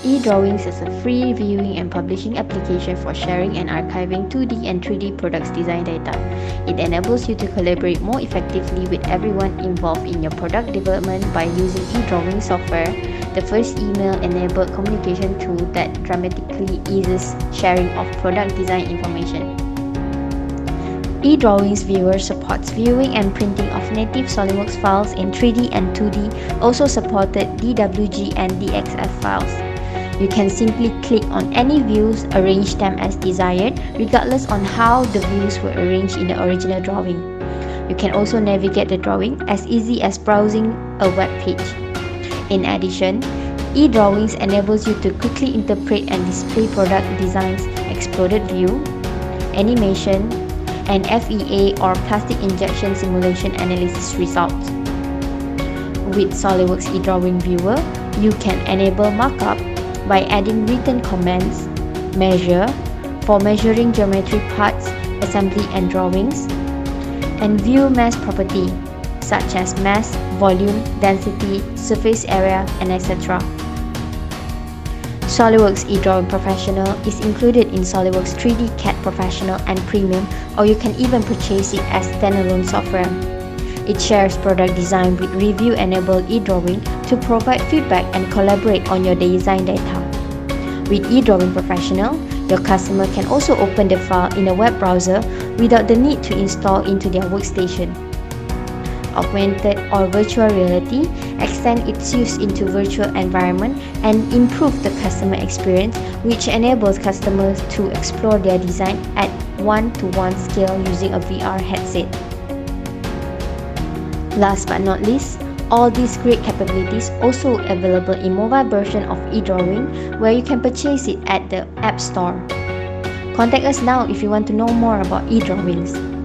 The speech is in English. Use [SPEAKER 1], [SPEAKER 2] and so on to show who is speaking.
[SPEAKER 1] eDrawings is a free viewing and publishing application for sharing and archiving 2D and 3D products design data. It enables you to collaborate more effectively with everyone involved in your product development by using eDrawing software, the first email-enabled communication tool that dramatically eases sharing of product design information. eDrawings Viewer supports viewing and printing of native SOLIDWORKS files in 3D and 2D, also supported DWG and DXF files. You can simply click on any views, arrange them as desired, regardless on how the views were arranged in the original drawing. You can also navigate the drawing as easy as browsing a web page. In addition, eDrawings enables you to quickly interpret and display product designs, exploded view, animation, and FEA or plastic injection simulation analysis results. With SOLIDWORKS eDrawing Viewer, you can enable markup by adding written commands, measure for measuring geometry parts, assembly and drawings, and view mass property such as mass, volume, density, surface area, and etc. SOLIDWORKS eDrawing Professional is included in SOLIDWORKS 3D CAD Professional and Premium, or you can even purchase it as standalone software. It shares product design with review-enabled eDrawing to provide feedback and collaborate on your design data. With eDrawing Professional, your customer can also open the file in a web browser without the need to install into their workstation. Augmented or virtual reality extend its use into virtual environment and improve the customer experience, which enables customers to explore their design at 1-to-1 scale using a VR headset. Last but not least, all these great capabilities also available in mobile version of eDrawing, where you can purchase it at the App Store. Contact us now if you want to know more about eDrawings.